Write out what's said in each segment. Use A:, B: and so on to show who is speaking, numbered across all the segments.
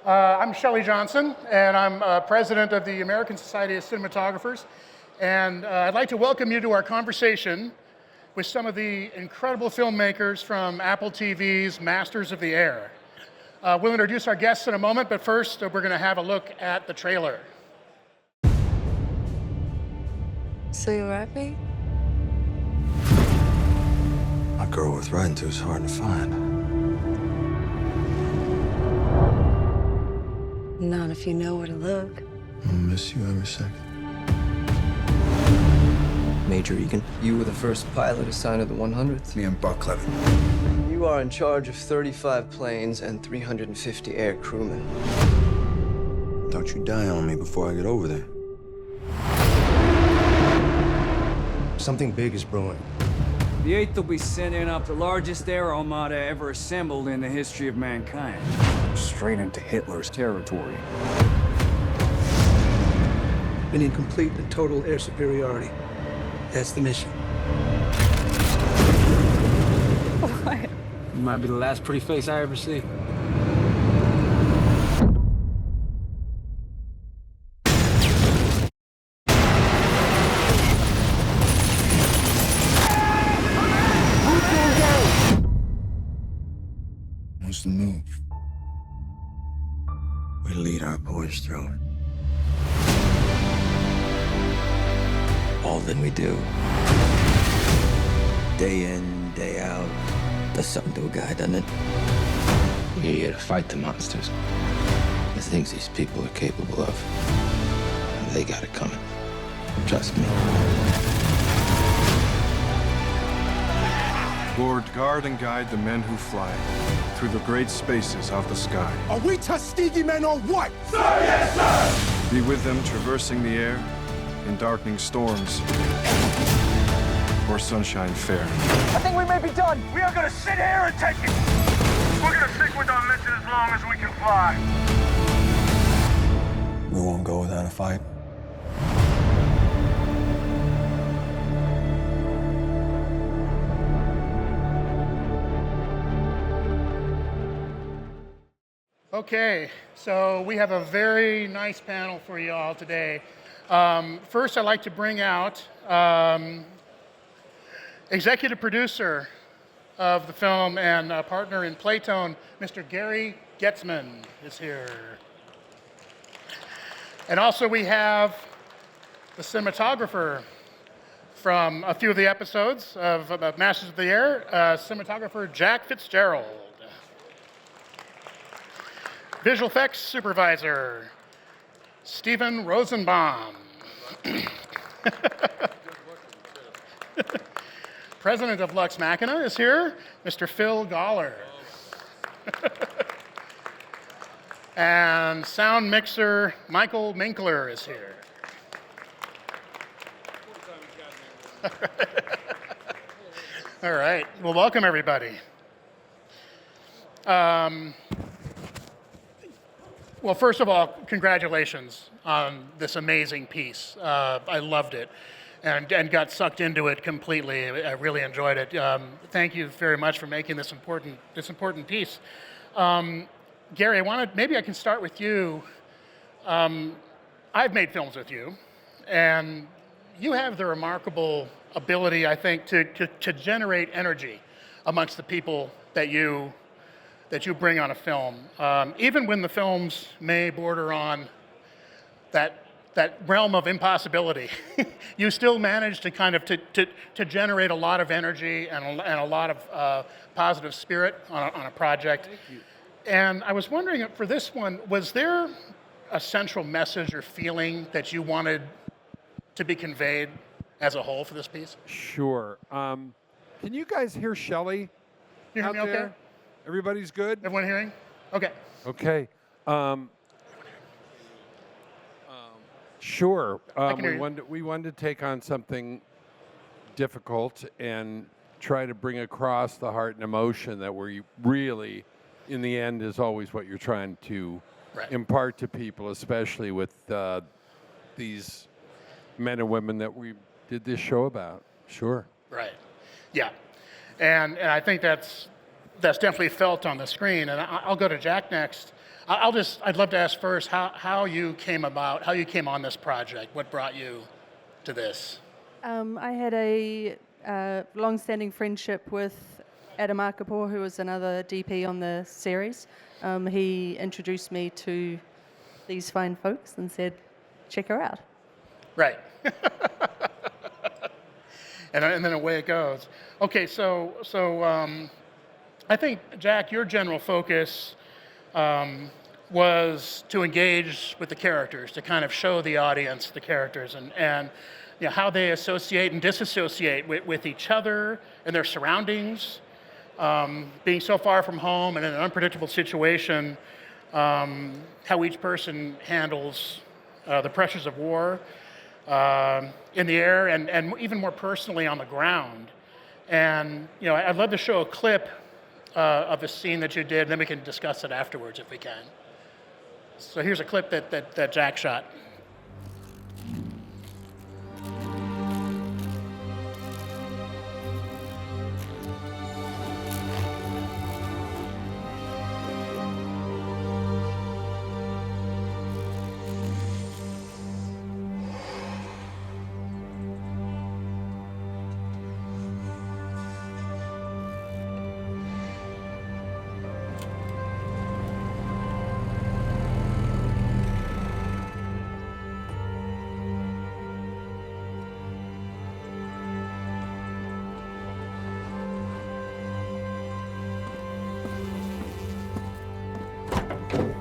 A: I'm Shelley Johnson, and I'm president of the American Society of Cinematographers. And I'd like to welcome you to our conversation with some of the incredible filmmakers from Apple TV's Masters of the Air. We'll introduce our guests in a moment, but first we're going to have a look at the trailer.
B: So you're happy?
C: A girl worth riding to is hard to find.
B: Not if you know where to look.
C: I'll miss you every second.
D: Major Egan, you were the first pilot assigned to the 100th.
C: Me and Buck Levin.
D: You are in charge of 35 planes and 350 air crewmen.
C: Don't you die on me before I get over there. Something big is brewing.
E: The 8th will be sending up the largest air armada ever assembled in the history of mankind.
F: Straight into Hitler's territory.
G: We need complete and total air superiority. That's the mission.
B: What?
E: You might be the last pretty face I ever see.
C: What's the move? We lead our boys through it.
D: All that we do. Day in, day out. Does something to a guy, doesn't it?
H: We're here to fight the monsters. The things these people are capable of. They got it coming. Trust me.
I: Lord, guard and guide the men who fly through the great spaces of the sky.
G: Are we Tuskegee men or what?
I: Sir, yes, sir! Be with them traversing the air in darkening storms or sunshine fair.
E: I think we may be done. We are gonna sit here and take it. We're gonna stick with our mission as long as we can fly.
C: We won't go without a fight.
A: Okay, so we have a very nice panel for you all today. First, I'd like to bring out executive producer of the film and partner in Playtone, Mr. Gary Goetzman is here. And also we have the cinematographer from a few of the episodes of Masters of the Air, cinematographer Jack Fitzgerald. Visual effects supervisor, Steven Rosenbaum. President of Lux Machina is here, Mr. Phil Goller. And sound mixer Michael Minkler is here. All right, well, welcome everybody. Well, first of all, congratulations on this amazing piece. I loved it and got sucked into it completely. I really enjoyed it. Thank you very much for making this important piece. Gary, maybe I can start with you. I've made films with you, and you have the remarkable ability, I think, to generate energy amongst the people that you bring on a film, even when the films may border on that realm of impossibility. You still manage to kind of to generate a lot of energy and a lot of positive spirit on a project.
E: Thank you.
A: And I was wondering, for this one, was there a central message or feeling that you wanted to be conveyed as a whole for this piece?
J: Sure. Can you guys hear Shelley?
A: You hear me okay?
J: There? Everybody's good?
A: Everyone hearing? Okay.
J: Okay. Sure. We wanted to take on something difficult and try to bring across the heart and emotion that we really, in the end, is always what you're trying to impart to people, especially with these men and women that we did this show about. Sure.
A: Right. Yeah. And I think that's definitely felt on the screen. And I'll go to Jack next. I'd love to ask first how you came on this project. What brought you to this?
K: I had a long-standing friendship with Adam Akapour, who was another DP on the series. He introduced me to these fine folks and said, check her out.
A: Right. and then away it goes. Okay, so I think, Jack, your general focus was to engage with the characters, to kind of show the audience the characters and you know, how they associate and disassociate with each other and their surroundings, being so far from home and in an unpredictable situation, how each person handles the pressures of war in the air and even more personally on the ground. And you know, I'd love to show a clip of the scene that you did, and then we can discuss it afterwards if we can. So here's a clip that Jack shot.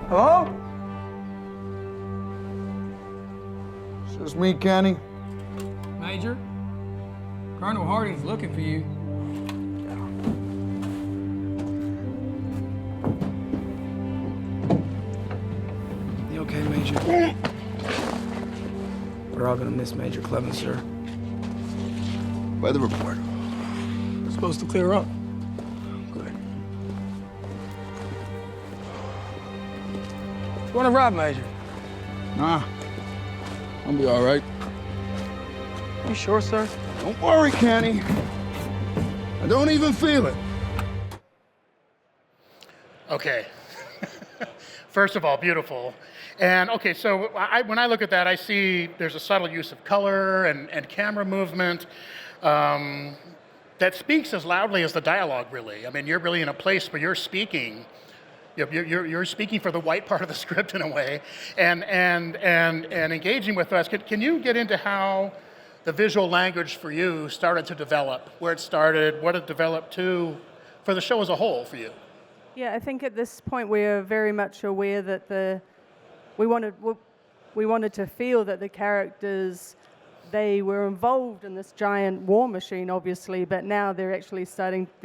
F: Hello? This is me, Kenny.
L: Major, Colonel Harding's looking for you.
G: You okay, Major? We're all gonna miss Major Clevin, sir.
C: Weather report.
G: It's supposed to clear up.
C: Good.
G: You wanna ride, Major?
F: Nah, I'll be all right.
G: You sure, sir?
F: Don't worry, Kenny. I don't even feel it.
A: Okay. First of all, beautiful. And okay, so when I look at that, I see there's a subtle use of color and camera movement that speaks as loudly as the dialogue, really. I mean, you're really in a place where you're speaking. You're speaking for the white part of the script in a way, and engaging with us. Can you get into how the visual language for you started to develop, where it started, what it developed to, for the show as a whole for you?
K: Yeah, I think at this point we're very much aware that we wanted to feel that the characters, they were involved in this giant war machine, obviously, but now they're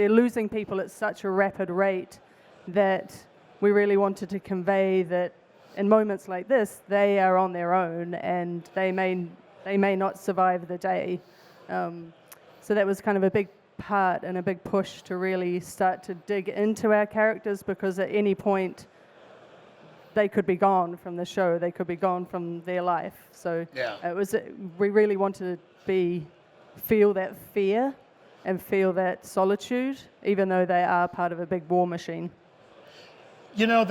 K: losing people at such a rapid rate that we really wanted to convey that in moments like this, they are on their own and they may not survive the day. So that was kind of a big part and a big push to really start to dig into our characters, because at any point they could be gone from the show, they could be gone from their life. So yeah. We really wanted to feel that fear and feel that solitude, even though they are part of a big war machine.
A: You know,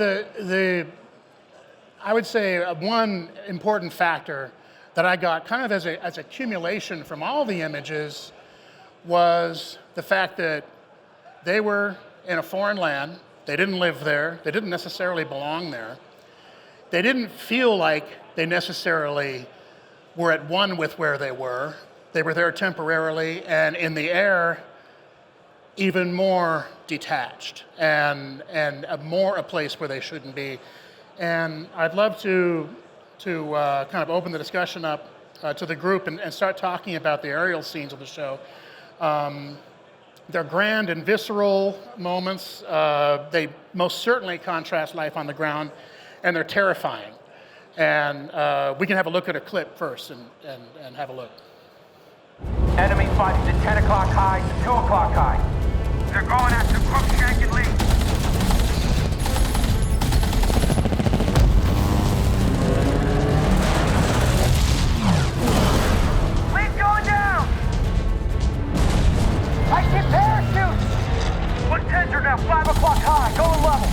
A: I would say one important factor that I got kind of as accumulation from all the images was the fact that they were in a foreign land. They didn't live there. They didn't necessarily belong there. They didn't feel like they necessarily were at one with where they were. They were there temporarily, and in the air, even more detached and more a place where they shouldn't be. And I'd love to kind of open the discussion up to the group and start talking about the aerial scenes of the show. They're grand and visceral moments. They most certainly contrast life on the ground, and they're terrifying. And we can have a look at a clip first and have a look.
E: Enemy fighters at 10 o'clock high to 2 o'clock high. They're going after Crookshank and Lee. Lee's going down! I see parachutes! 110s are now 5 o'clock high, going level.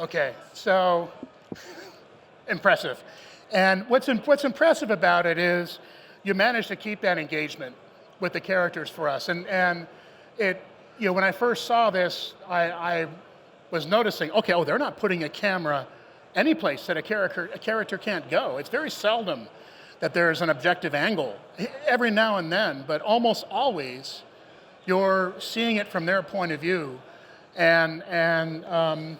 A: Okay, so impressive. And what's impressive about it is you managed to keep that engagement with the characters for us. And it, you know, when I first saw this, I was noticing, okay, oh, they're not putting a camera any place that a character can't go. It's very seldom that there's an objective angle. Every now and then, but almost always, you're seeing it from their point of view. And I'm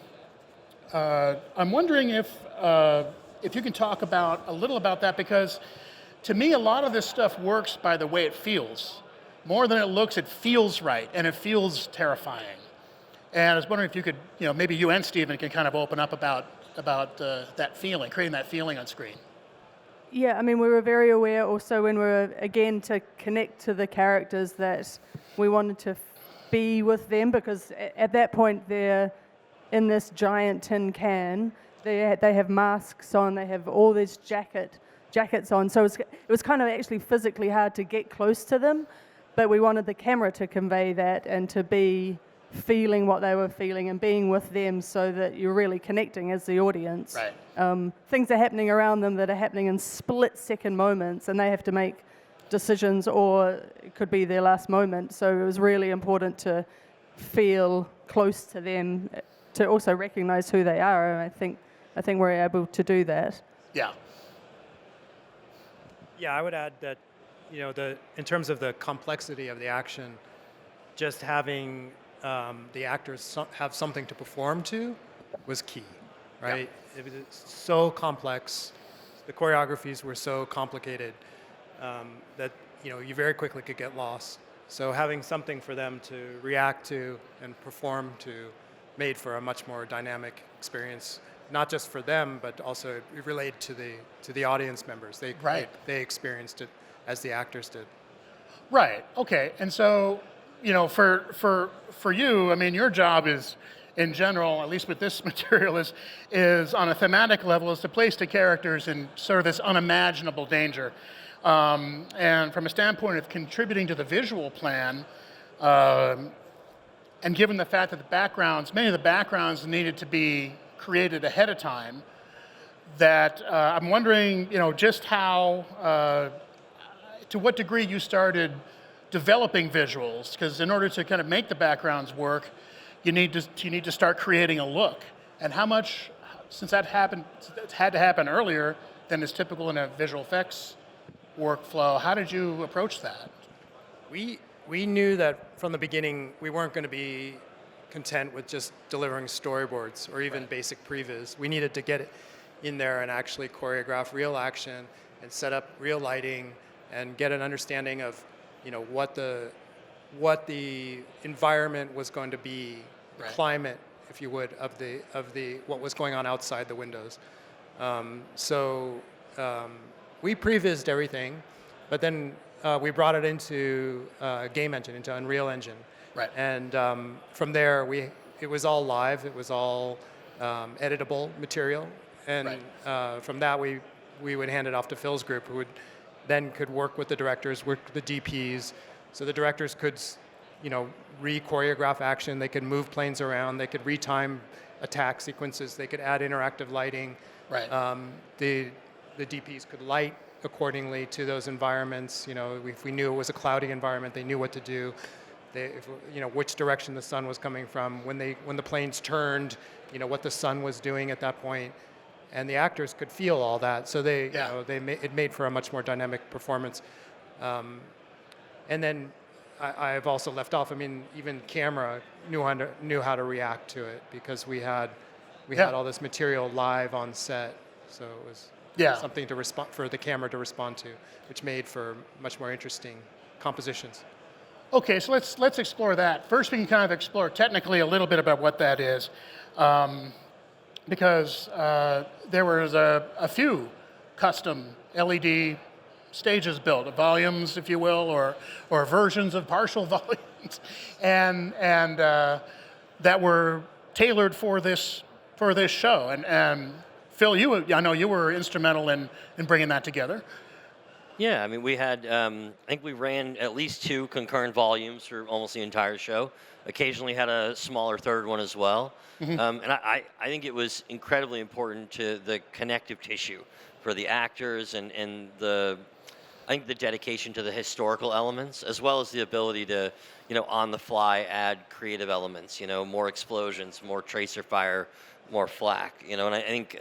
A: wondering if you can talk a little about that, because to me, a lot of this stuff works by the way it feels. More than it looks, it feels right, and it feels terrifying. And I was wondering if you could, you know, maybe you and Steven can kind of open up about that feeling, creating that feeling on screen.
K: Yeah, I mean, we were very aware also when we were, again, to connect to the characters, that we wanted to be with them, because at that point they're in this giant tin can. They have masks on, they have all these jackets on, so it was kind of actually physically hard to get close to them, but we wanted the camera to convey that and to be feeling what they were feeling and being with them, so that you're really connecting as the audience.
A: Right.
K: Things are happening around them that are happening in split-second moments, and they have to make decisions, or it could be their last moment. So it was really important to feel close to them, to also recognize who they are, and I think we're able to do that.
A: Yeah.
M: Yeah, I would add that, you know, in terms of the complexity of the action, just having the actors have something to perform to was key, right? Yeah. It was so complex. The choreographies were so complicated that, you know, you very quickly could get lost. So having something for them to react to and perform to made for a much more dynamic experience, not just for them, but also it related to the audience members. They experienced it as the actors did.
A: Right. Okay. And so, you know, for you, I mean, your job is, in general, at least with this material, is on a thematic level, is to place the characters in sort of this unimaginable danger. And from a standpoint of contributing to the visual plan, and given the fact that many of the backgrounds needed to be created ahead of time, that I'm wondering, you know, just how, to what degree you started developing visuals, because in order to kind of make the backgrounds work, you need to start creating a look. And how much, since that had to happen earlier than is typical in a visual effects workflow, how did you approach that?
M: We knew that from the beginning we weren't going to be content with just delivering storyboards or even basic previs. We needed to get it in there and actually choreograph real action and set up real lighting and get an understanding of, you know, what the environment was going to be, the climate, if you would, of the what was going on outside the windows. We prevised everything, but then we brought it into a game engine, into Unreal Engine.
A: Right.
M: And from there, it was all live. It was all editable material. And from that, we would hand it off to Phil's group, who could work with the directors, work with the DPs. So the directors could, you know, re-choreograph action. They could move planes around. They could retime attack sequences. They could add interactive lighting.
A: Right.
M: The DPs could light accordingly to those environments. You know, if we knew it was a cloudy environment, they knew what to do. You know, which direction the sun was coming from. When the planes turned, you know, what the sun was doing at that point. And the actors could feel all that, so it made for a much more dynamic performance. And then I've also left off. I mean, even camera knew how to react to it, because we had all this material live on set, so it was something to for the camera to respond to, which made for much more interesting compositions.
A: Okay, so let's explore that. First, we can kind of explore technically a little bit about what that is. Because there was a few custom LED stages built, volumes, if you will, or versions of partial volumes, and that were tailored for this show. And Phil, I know you were instrumental in bringing that together.
N: Yeah, I mean, we had, I think we ran at least 2 concurrent volumes for almost the entire show. Occasionally had a smaller third one as well. And I think it was incredibly important to the connective tissue for the actors and I think the dedication to the historical elements, as well as the ability to, on the fly add creative elements, more explosions, more tracer fire, more flak, and I think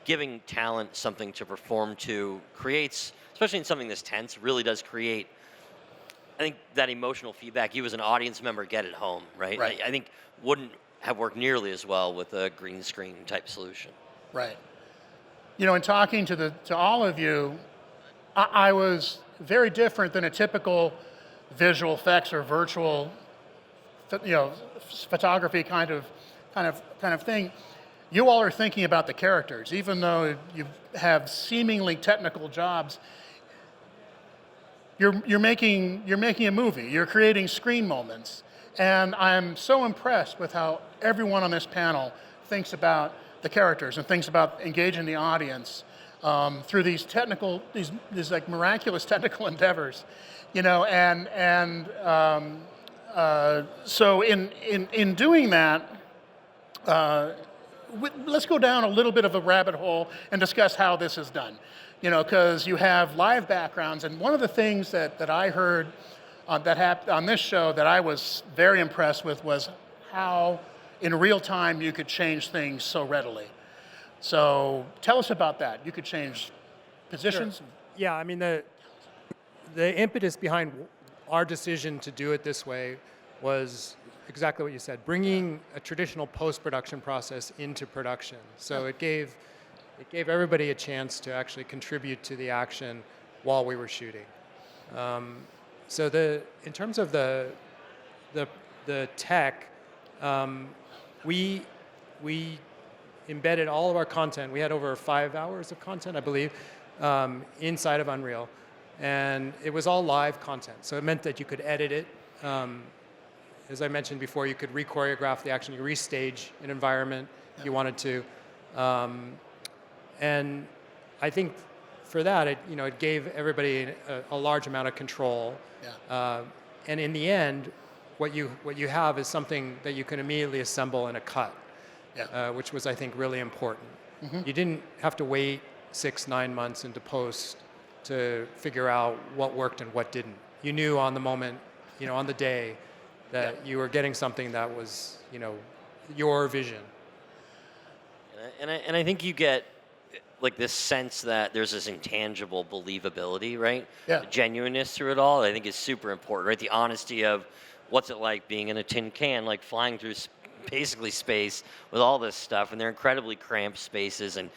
N: giving talent something to perform to creates, especially in something this tense, really does create, I think, that emotional feedback you as an audience member get at home, right?
A: Right.
N: I think wouldn't have worked nearly as well with a green screen type solution.
A: Right. In talking to all of you, I was very different than a typical visual effects or virtual, photography kind of thing. You all are thinking about the characters, even though you have seemingly technical jobs. You're making a movie. You're creating screen moments, and I'm so impressed with how everyone on this panel thinks about the characters and thinks about engaging the audience through these like miraculous technical endeavors, so in doing that. Let's go down a little bit of a rabbit hole and discuss how this is done. Because you have live backgrounds, and one of the things that I heard that happened on this show that I was very impressed with was how, in real time, you could change things so readily. So tell us about that. You could change positions.
M: Sure. Yeah, I mean the impetus behind our decision to do it this way was exactly what you said, bringing a traditional post-production process into production. So it gave everybody a chance to actually contribute to the action while we were shooting. So in terms of the tech, we embedded all of our content. We had over 5 hours of content, I believe, inside of Unreal, and it was all live content. So it meant that you could edit it. As I mentioned before, you could re-choreograph the action, you restage an environment if you wanted to. And I think for that, it gave everybody a large amount of control.
A: Yeah.
M: And in the end, what you have is something that you can immediately assemble in a cut, which was, I think, really important. Mm-hmm. You didn't have to wait 6-9 months into post to figure out what worked and what didn't. You knew on the moment, on the day, that you were getting something that was, your vision.
N: And I think you get like this sense that there's this intangible believability, right?
A: Yeah.
N: The genuineness through it all, I think, is super important, right? The honesty of what's it like being in a tin can, like flying through basically space with all this stuff, and they're incredibly cramped spaces, and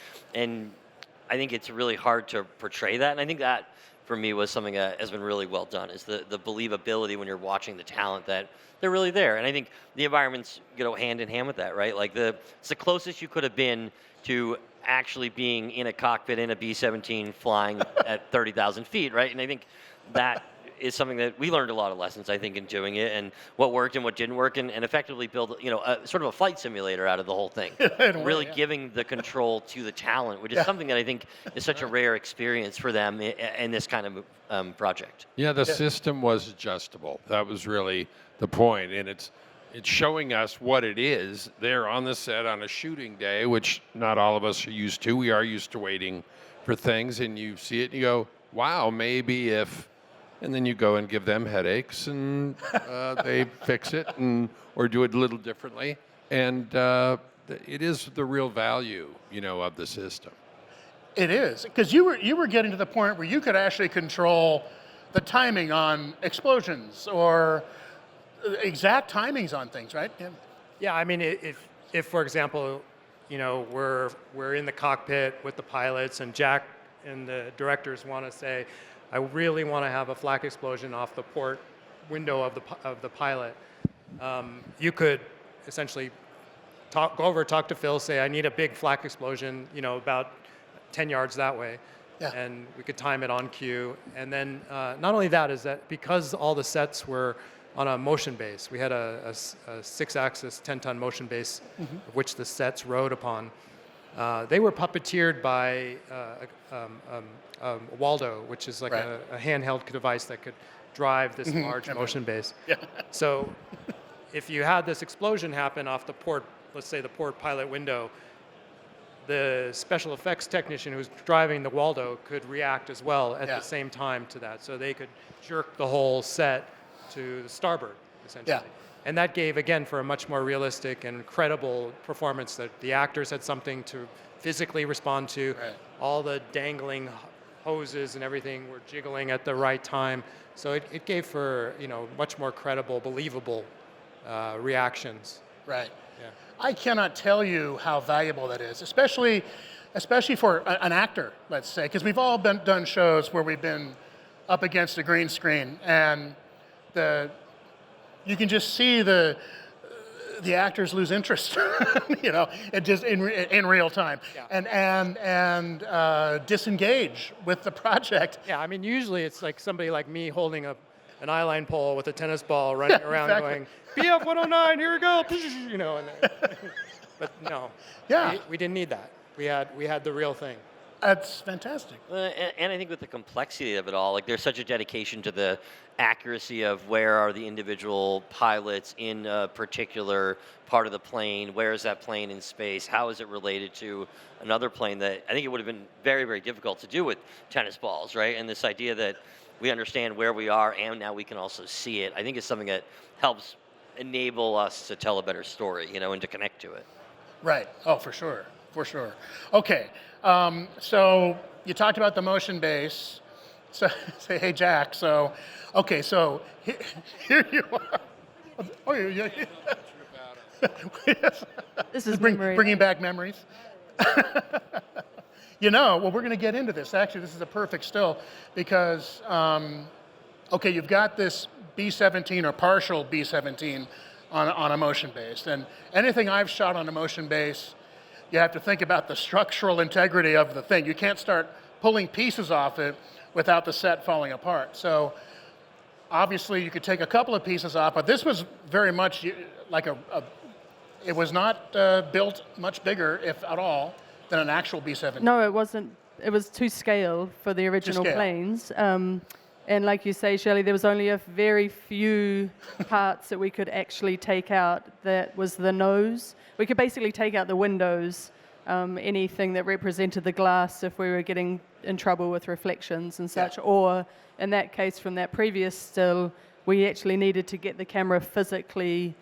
N: I think it's really hard to portray that, and I think that for me was something that has been really well done, is the believability when you're watching the talent that they're really there. And I think the environments go hand in hand with that, right? Like it's the closest you could have been to actually being in a cockpit in a B-17 flying at 30,000 feet, right? And I think that is something that we learned a lot of lessons, I think, in doing it, and what worked and what didn't work, and effectively build, sort of a flight simulator out of the whole thing. Really giving the control to the talent, which is something that I think is such a rare experience for them in this kind of project.
J: Yeah, the system was adjustable. That was really the point, and it's showing us what it is there on the set on a shooting day, which not all of us are used to. We are used to waiting for things, and you see it and you go, wow, maybe if... And then you go and give them headaches, and they fix it, or do it a little differently. And it is the real value, of the system.
A: It is, because you were getting to the point where you could actually control the timing on explosions or exact timings on things, right?
M: Yeah, I mean, if for example, we're in the cockpit with the pilots, and Jack and the directors want to say, I really want to have a flak explosion off the port window of the pilot. You could essentially go over, talk to Phil, say, I need a big flak explosion, about 10 yards that way. Yeah. And we could time it on cue. And then not only that, is that because all the sets were on a motion base, we had a 6-axis, 10-ton motion base, of which the sets rode upon. They were puppeteered by Waldo, which is like
A: Right.
M: a handheld device that could drive this large motion base.
A: Yeah.
M: So if you had this explosion happen off the port, let's say the port pilot window, the special effects technician who's driving the Waldo could react as well at
A: Yeah.
M: the same time to that. So they could jerk the whole set to the starboard, essentially.
A: Yeah.
M: And that gave, again, for a much more realistic and credible performance that the actors had something to physically respond to.
A: Right.
M: All the dangling hoses and everything were jiggling at the right time. So it gave for, much more credible, believable reactions.
A: Right.
M: Yeah.
A: I cannot tell you how valuable that is, especially for an actor, let's say, because we've all done shows where we've been up against a green screen, and you can just see the actors lose interest, it just in real time,
M: Yeah.
A: and disengage with the project.
M: Yeah, I mean, usually it's like somebody like me holding an eyeline pole with a tennis ball running around
A: Exactly.
M: going, BF 109, here we go, but no.
A: Yeah.
M: We didn't need that. We had the real thing.
A: That's fantastic.
N: And I think with the complexity of it all, like there's such a dedication to the accuracy of where are the individual pilots in a particular part of the plane, where is that plane in space, how is it related to another plane, that I think it would have been very, very difficult to do with tennis balls, right? And this idea that we understand where we are and now we can also see it, I think is something that helps enable us to tell a better story, and to connect to it.
A: Right. Oh, for sure. For sure. Okay. So you talked about the motion base. So say, hey, Jack. So, okay. So here you are. Oh, yeah. Yes.
K: This is
A: bringing back memories. Well, we're going to get into this. Actually, this is a perfect still because, okay, you've got this B-17 or partial B-17 on a motion base. And anything I've shot on a motion base, you have to think about the structural integrity of the thing. You can't start pulling pieces off it without the set falling apart. So obviously you could take a couple of pieces off, but this was very much like it was not built much bigger, if at all, than an actual B-17.
K: No, it wasn't. It was to scale for the original
A: scale.
K: planes. And like you say, Shirley, there was only a very few parts that we could actually take out. That was the nose. We could basically take out the windows, anything that represented the glass if we were getting in trouble with reflections and such.
A: Yeah.
K: Or in that case, from that previous still, we actually needed to get the camera physically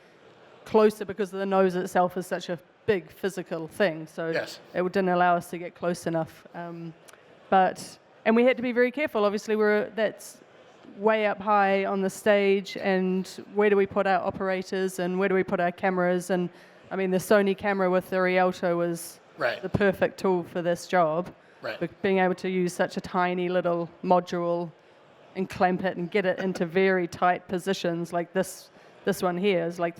K: closer because the nose itself is such a big physical thing. So
A: Yes.
K: it didn't allow us to get close enough. And we had to be very careful. Obviously, that's way up high on the stage, and where do we put our operators and where do we put our cameras? And I mean, the Sony camera with the Rialto was
A: Right.
K: the perfect tool for this job.
A: Right.
K: But being able to use such a tiny little module and clamp it and get it into very tight positions, like this one here is like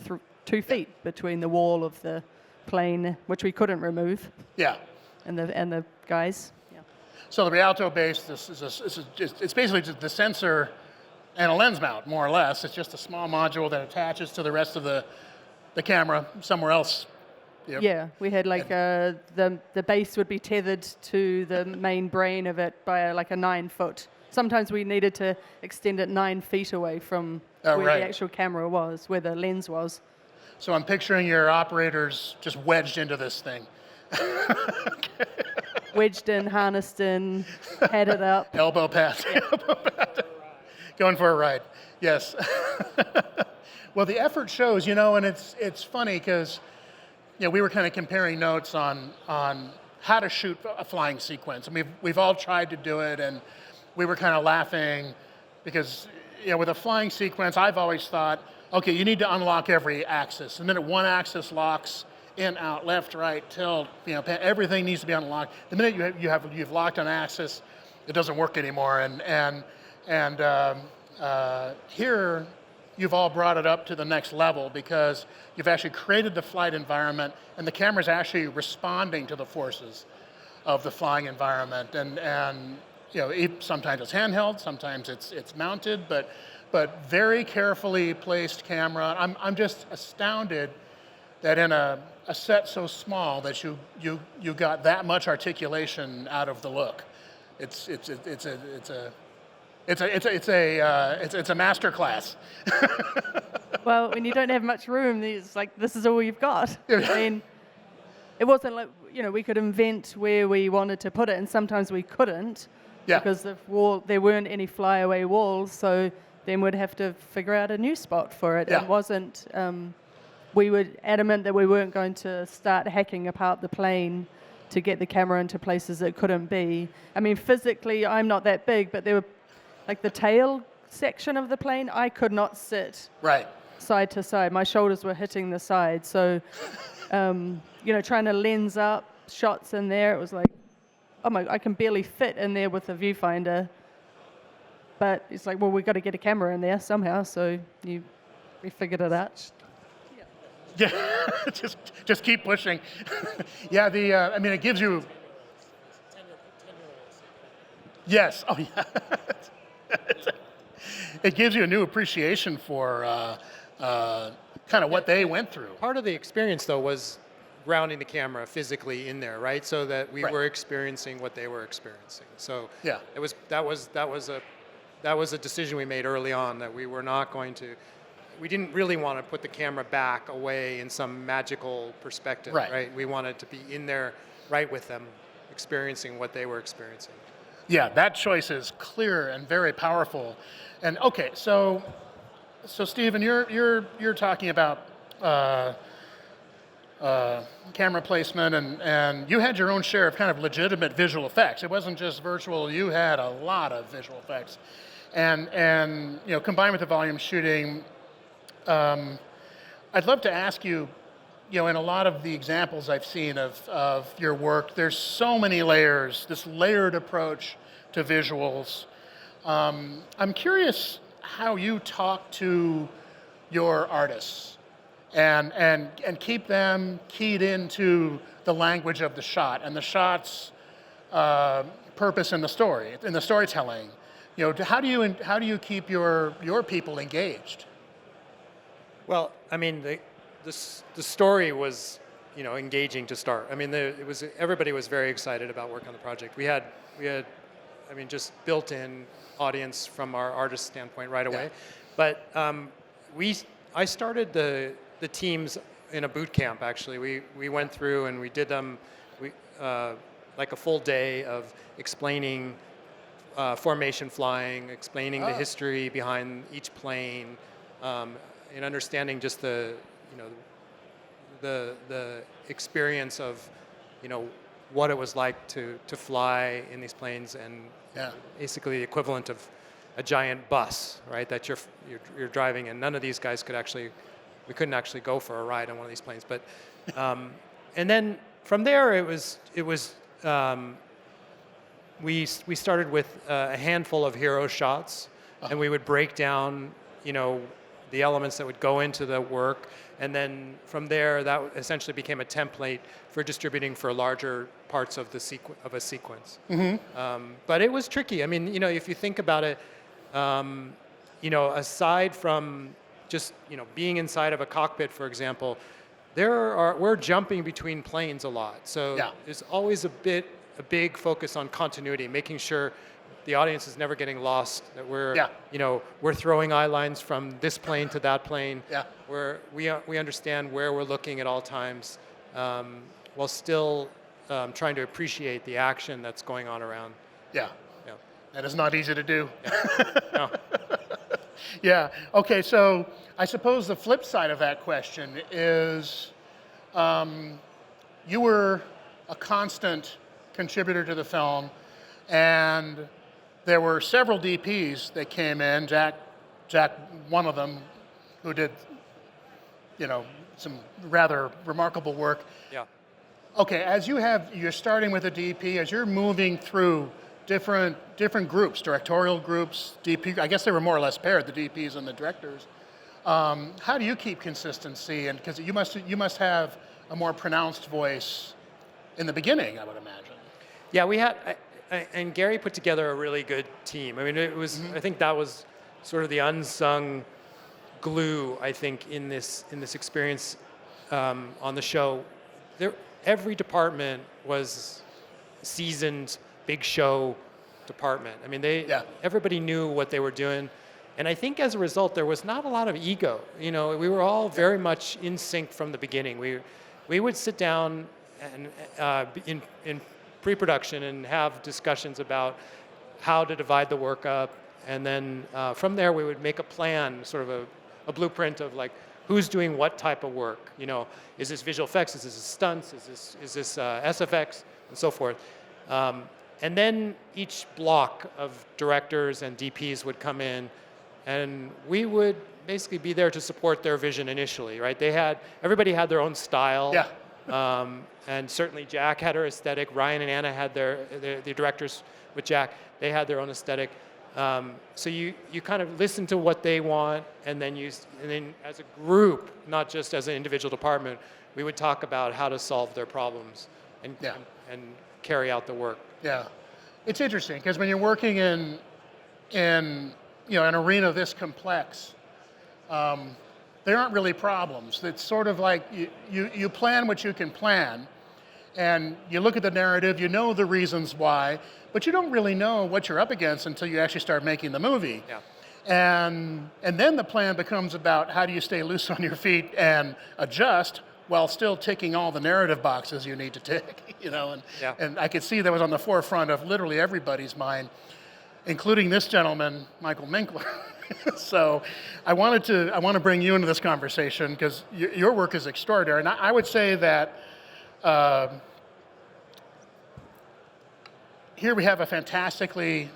K: 2 feet between the wall of the plane, which we couldn't remove.
A: Yeah.
K: And the guys. Yeah.
A: So the Rialto base, it's basically just the sensor and a lens mount, more or less. It's just a small module that attaches to the rest of the camera somewhere else. Yep.
K: Yeah, we had like the base would be tethered to the main brain of it by like a 9 foot. Sometimes we needed to extend it 9 feet away from where
A: right.
K: the actual camera was, where the lens was.
A: So I'm picturing your operators just wedged into this thing.
K: Wedged in, harnessed in, had it up.
A: Elbow pad. Elbow pad. Going for a ride. Yes. Well, the effort shows, and it's funny because we were kind of comparing notes on how to shoot a flying sequence. And we've all tried to do it, and we were kind of laughing because with a flying sequence, I've always thought, okay, you need to unlock every axis. The minute one axis locks, in, out, left, right, tilt, everything needs to be unlocked. The minute you've locked an axis, it doesn't work anymore. And here, you've all brought it up to the next level because you've actually created the flight environment, and the camera's actually responding to the forces of the flying environment. And sometimes it's handheld, sometimes it's mounted, but very carefully placed camera. I'm just astounded that in a set so small that you got that much articulation out of the look. It's a master class.
K: Well, when you don't have much room, it's like this is all you've got. I mean, it wasn't like we could invent where we wanted to put it, and sometimes we couldn't because there weren't any flyaway walls. So then we'd have to figure out a new spot for it. It wasn't. We were adamant that we weren't going to start hacking apart the plane to get the camera into places it couldn't be. I mean, physically, I'm not that big, but there were like the tail section of the plane, I could not sit side to side. My shoulders were hitting the side. So, trying to lens up shots in there, it was like, oh my, I can barely fit in there with a viewfinder. But it's like, well, we've got to get a camera in there somehow. So we figured it out.
A: Yeah, just keep pushing. Yeah, I mean, it gives you. Yes. Oh, yeah. It gives you a new appreciation for kind of what they went through.
M: Part of the experience, though, was grounding the camera physically in there, right? So that we were experiencing what they were experiencing. So that was a decision we made early on, that we were not going to. We didn't really want to put the camera back away in some magical perspective, right? We wanted to be in there right with them, experiencing what they were experiencing.
A: Yeah, that choice is clear and very powerful. And okay, so Steven, you're talking about camera placement, and you had your own share of kind of legitimate visual effects. It wasn't just virtual; you had a lot of visual effects, and combined with the volume shooting. I'd love to ask you, in a lot of the examples I've seen of your work, there's so many layers, this layered approach to visuals. I'm curious how you talk to your artists and keep them keyed into the language of the shot and the shot's purpose in the story, in the storytelling. How do you keep your people engaged?
M: Well, I mean, the story was, engaging to start. I mean, everybody was very excited about working on the project. We had, I mean, just built-in audience from our artist standpoint right away. But I started the teams in a boot camp. Actually, we went through and we did them, like a full day of explaining formation flying, explaining the history behind each plane. And understanding just the experience of, what it was like to fly in these planes, and basically the equivalent of a giant bus, right? That you're driving, and none of these guys we couldn't actually go for a ride on one of these planes. But and then from there we started with a handful of hero shots, and we would break down, the elements that would go into the work, and then from there that essentially became a template for distributing for larger parts of a sequence. Mm-hmm. But it was tricky. I mean, if you think about it, aside from just being inside of a cockpit, for example, we're jumping between planes a lot. So there's always a big focus on continuity, making sure the audience is never getting lost, that we're throwing eye lines from this plane to that plane. Where we understand where we're looking at all times, while still trying to appreciate the action that's going on around.
A: Yeah. That is not easy to do.
M: No.
A: Yeah. Okay. So I suppose the flip side of that question is, you were a constant contributor to the film, and there were several DPs that came in. Jack, one of them, who did, some rather remarkable work.
M: Yeah.
A: Okay, you're starting with a DP, as you're moving through different groups, directorial groups, DP. I guess they were more or less paired, the DPs and the directors. How do you keep consistency? And because you must have a more pronounced voice in the beginning, I would imagine.
M: Yeah, we had. And Gary put together a really good team. I mean, it was. I think that was sort of the unsung glue, I think, in this experience on the show. every department was seasoned, big show department. I mean, everybody knew what they were doing. And I think as a result, there was not a lot of ego. You know, we were all very much in sync from the beginning. We would sit down and in pre-production and have discussions about how to divide the work up. And then from there, we would make a plan, sort of a blueprint of like, who's doing what type of work? You know, is this visual effects? Is this stunts? Is this SFX? And so forth. And then each block of directors and DPs would come in, and we would basically be there to support their vision initially, right? Everybody had their own style.
A: Yeah.
M: And certainly Jack had her aesthetic. Ryan and Anna had the directors with Jack. They had their own aesthetic. So you kind of listen to what they want, and then as a group, not just as an individual department, we would talk about how to solve their problems and carry out the work.
A: Yeah, it's interesting because when you're working in an arena this complex, there aren't really problems. It's sort of like you plan what you can plan, and you look at the narrative, you know the reasons why, but you don't really know what you're up against until you actually start making the movie.
M: Yeah.
A: And then the plan becomes about how do you stay loose on your feet and adjust while still ticking all the narrative boxes you need to tick, you know. And I could see that was on the forefront of literally everybody's mind, including this gentleman, Michael Minkler. So I want to bring you into this conversation because your work is extraordinary. And I would say that here we have a fantastically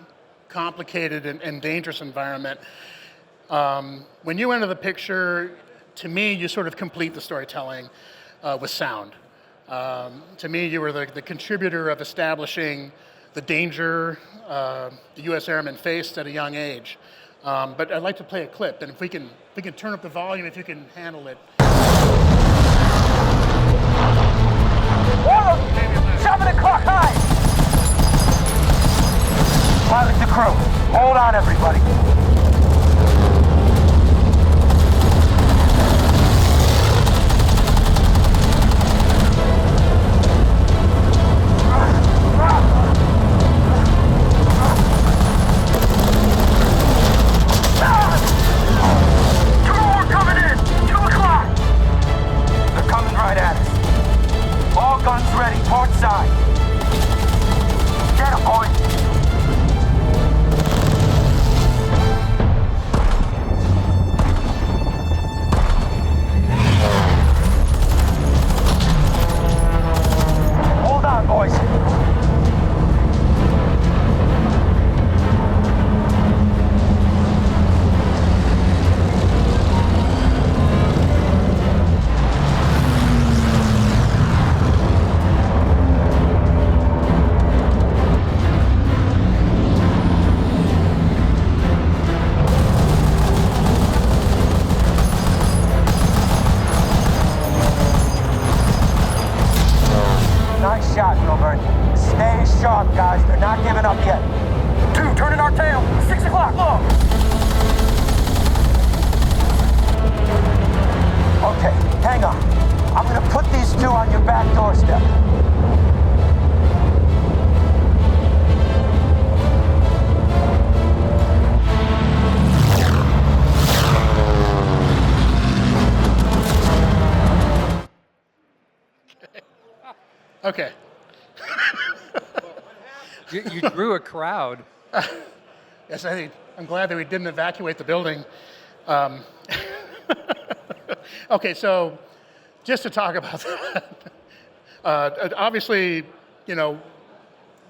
A: complicated and dangerous environment. When you enter the picture, to me, you sort of complete the storytelling with sound. To me, you were the contributor of establishing the danger the U.S. airmen faced at a young age. But I'd like to play a clip, and if we can turn up the volume, if you can handle it.
E: Order! 7 o'clock high! Pilot to crew. Hold on, everybody.
A: Okay.
O: You drew a crowd.
A: Yes, I'm glad that we didn't evacuate the building. Okay, so just to talk about that, obviously, you know,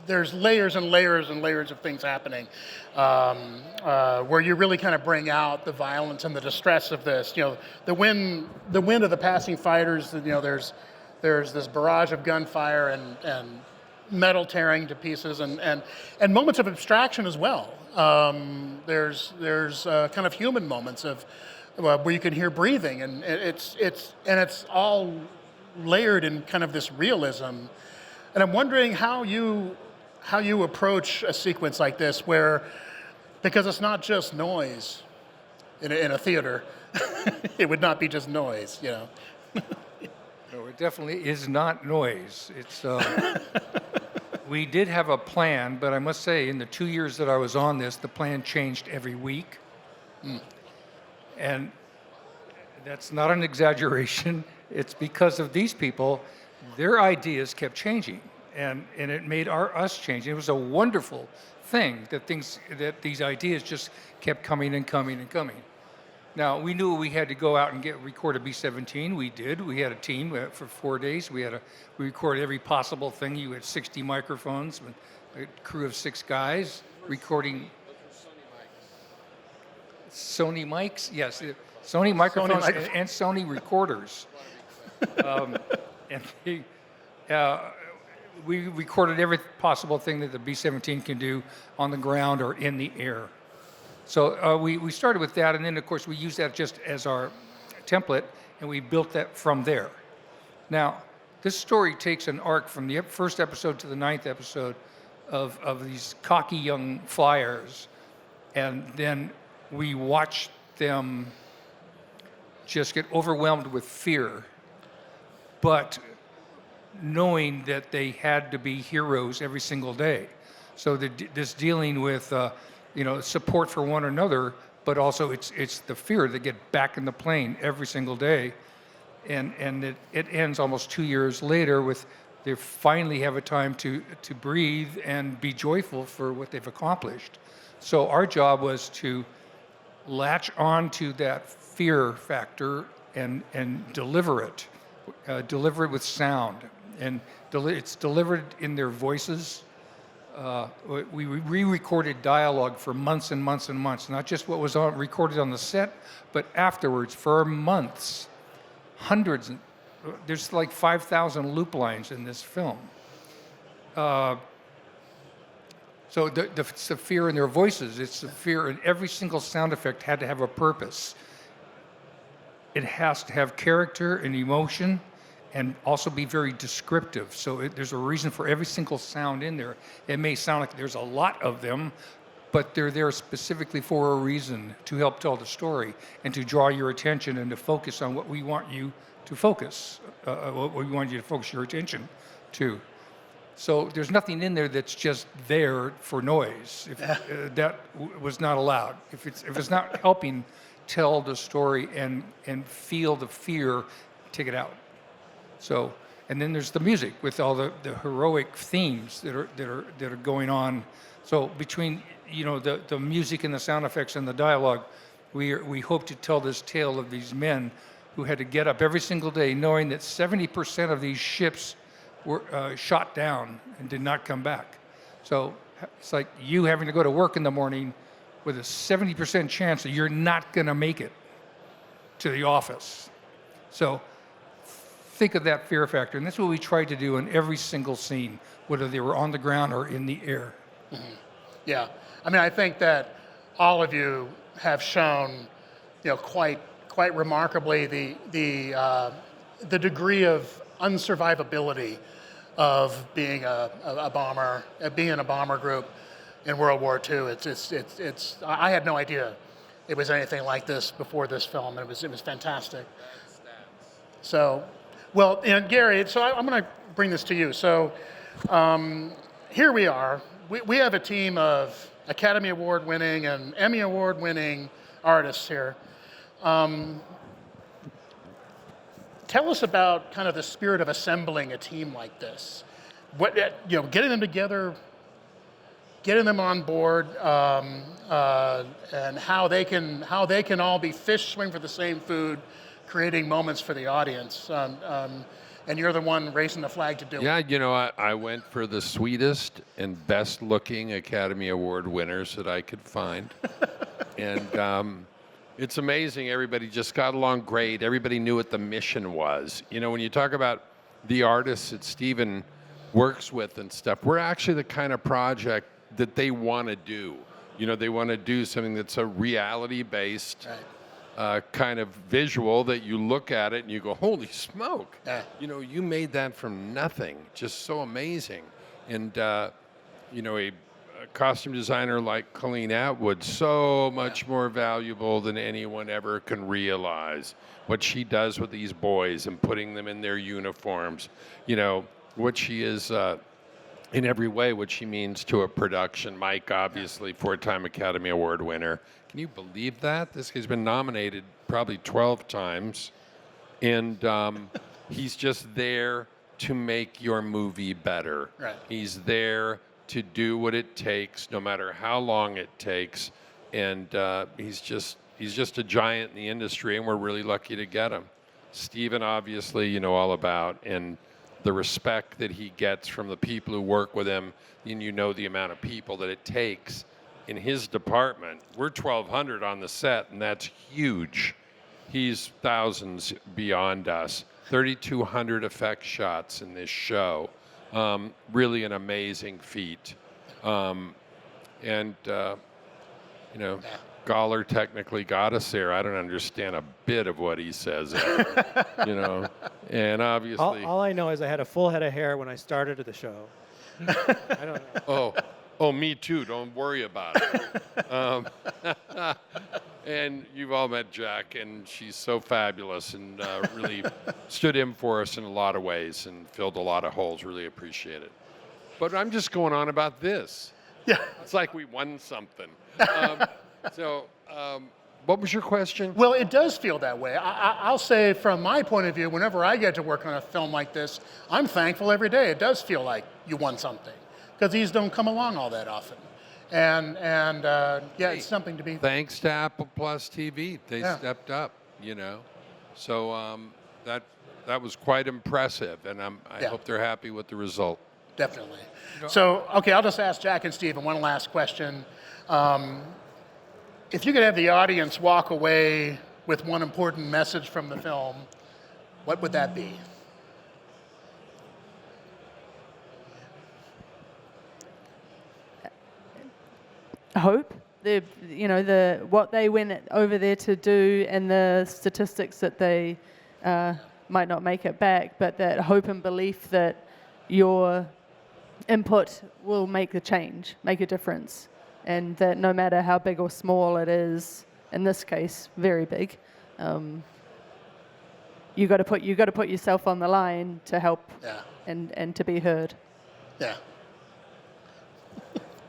A: there's layers and layers and layers of things happening where you really kind of bring out the violence and the distress of this. You know, the wind of the passing fighters. You know, there's this barrage of gunfire and metal tearing to pieces and moments of abstraction as well. There's kind of human moments of where you can hear breathing, and it's all layered in kind of this realism. And I'm wondering how you approach a sequence like this, where because it's not just noise in a theater, it would not be just noise, you know.
O: No, it definitely is not noise. It's we did have a plan, but I must say, in the 2 years that I was on this, the plan changed every week. And that's not an exaggeration. It's because of these people, their ideas kept changing, and it made us change. It was a wonderful thing that these ideas just kept coming and coming and coming. Now, we knew we had to go out and record a B-17. We did. We had a team for 4 days. We recorded every possible thing. You had 60 microphones, a crew of 6 guys recording. Sony mics? Yes, Sony microphones and Sony recorders. We recorded every possible thing that the B-17 can do on the ground or in the air. So we started with that, and then, of course, we used that just as our template, and we built that from there. Now, this story takes an arc from the first episode to the 9th episode of these cocky young flyers, and then we watch them just get overwhelmed with fear, but knowing that they had to be heroes every single day. So this dealing with support for one another, but also it's the fear to get back in the plane every single day, and it ends almost 2 years later with they finally have a time to breathe and be joyful for what they've accomplished. So our job was to latch on to that fear factor and deliver it with sound, and it's delivered in their voices. We re-recorded dialogue for months and months and months, not just what was recorded on the set, but afterwards for months. Hundreds, there's like 5,000 loop lines in this film. So it's the fear in their voices. It's the fear, and every single sound effect had to have a purpose. It has to have character and emotion, and also be very descriptive. So there's a reason for every single sound in there. It may sound like there's a lot of them, but they're there specifically for a reason, to help tell the story and to draw your attention and to focus on what we want you to focus, what we want you to focus your attention to. So there's nothing in there that's just there for noise. That was not allowed. If it's not helping tell the story and feel the fear, take it out. So, and then there's the music with all the heroic themes that are going on. So between the music and the sound effects and the dialogue, we hope to tell this tale of these men who had to get up every single day knowing that 70% of these ships were shot down and did not come back. So it's like you having to go to work in the morning with a 70% chance that you're not going to make it to the office. So think of that fear factor, and that's what we tried to do in every single scene, whether they were on the ground or in the air.
A: Mm-hmm. Yeah, I mean, I think that all of you have shown, quite remarkably the degree of unsurvivability of being a bomber, being in a bomber group in World War II. It's I had no idea it was anything like this before this film, and it was fantastic. So. Well, and Gary, so I'm going to bring this to you. So here we are. We have a team of Academy Award winning and Emmy Award winning artists here. Tell us about kind of the spirit of assembling a team like this. What, getting them together, getting them on board, and how they can all be fish swing for the same food, creating moments for the audience, and you're the one raising the flag to do it.
J: Yeah, I went for the sweetest and best-looking Academy Award winners that I could find, and it's amazing. Everybody just got along great. Everybody knew what the mission was. When you talk about the artists that Steven works with and stuff, we're actually the kind of project that they want to do. They want to do something that's a reality-based. Right. Kind of visual that you look at it and you go, holy smoke. Yeah. You made that from nothing. Just so amazing. And, a a costume designer like Colleen Atwood so much more valuable than anyone ever can realize. What she does with these boys and putting them in their uniforms, you know, what she is in every way, what she means to a production. Mike, obviously, four-time Academy Award winner. Can you believe that? This guy's been nominated probably 12 times, and he's just there to make your movie better.
A: Right.
J: He's there to do what it takes, no matter how long it takes, and he's just a giant in the industry, and we're really lucky to get him. Steven, obviously, you know all about, and the respect that he gets from the people who work with him, and you know the amount of people that it takes in his department. We're 1,200 on the set, and that's huge. He's thousands beyond us. 3,200 effect shots in this show. Really an amazing feat. You know, Goller technically got us there. I don't understand a bit of what he says, you know. And obviously...
P: All I know is I had a full head of hair when I started the show. I don't know.
J: Oh, me too. Don't worry about it. And you've all met Jack, and she's so fabulous and really stood in for us in a lot of ways and filled a lot of holes. Really appreciate it. But I'm just going on about this.
A: Yeah.
J: It's like we won something. What was your question?
A: Well, it does feel that way. I'll say from my point of view, whenever I get to work on a film like this, I'm thankful every day. It does feel like you won something, because these don't come along all that often. And it's something to be...
J: Thanks to Apple Plus TV. They stepped up, you know. So that was quite impressive, and I hope they're happy with the result.
A: Definitely. So, okay, I'll just ask Jack and Steven one last question. If you could have the audience walk away with one important message from the film, what would that be?
K: Hope. What they went over there to do, and the statistics that they might not make it back, but that hope and belief that your input will make a change, make a difference, and that no matter how big or small it is, in this case, very big, you got to put yourself on the line to help and to be heard.
A: Yeah.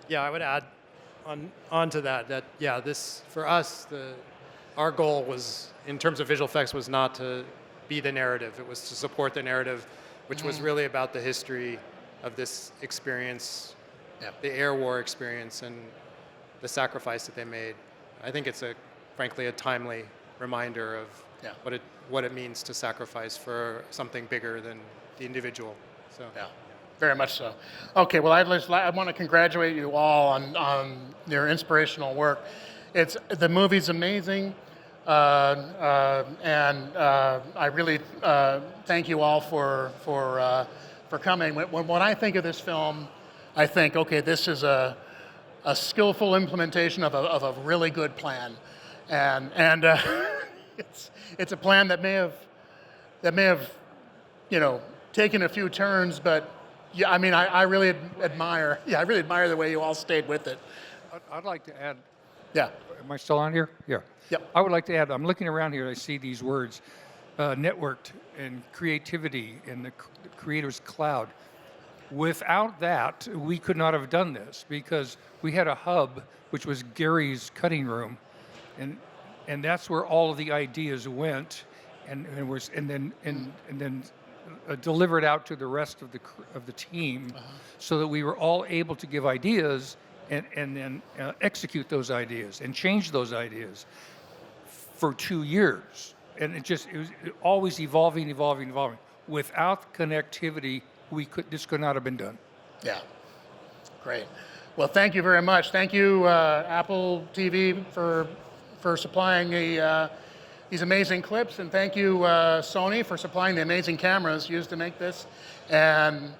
M: Yeah, I would add onto that this for us our goal was, in terms of visual effects, was not to be the narrative. It was to support the narrative, which was really about the history of this experience, the air war experience, and the sacrifice that they made. I think it's frankly a timely reminder of what it means to sacrifice for something bigger than the individual. So.
A: Yeah. Very much so. Okay, well, I want to congratulate you all on your inspirational work. The movie's amazing, and I really thank you all for coming. When I think of this film, I think, okay, this is a skillful implementation of a really good plan, and it's a plan that may have taken a few turns, but. Yeah, I mean, I really admire. Yeah, I really admire the way you all stayed with it.
O: I'd like to add.
A: Yeah.
O: Am I still on here? Yeah.
A: Yep.
O: I would like to add. I'm looking around here. I see these words, networked and creativity and the creator's cloud. Without that, we could not have done this, because we had a hub, which was Gary's cutting room, and that's where all of the ideas went, and then delivered out to the rest of the team, so that we were all able to give ideas and then execute those ideas and change those ideas for 2 years. And it was always evolving. Without connectivity, this could not have been done.
A: Yeah, great. Well, thank you very much. Thank you, Apple TV, for supplying these amazing clips, and thank you, Sony, for supplying the amazing cameras used to make this, and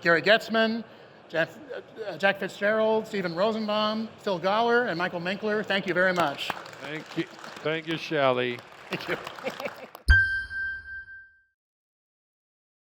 A: Gary Goetzman, Jack Fitzgerald, Stephen Rosenbaum, Phil Goller, and Michael Minkler. Thank you very much.
J: Thank you, Shelley.
A: Thank you.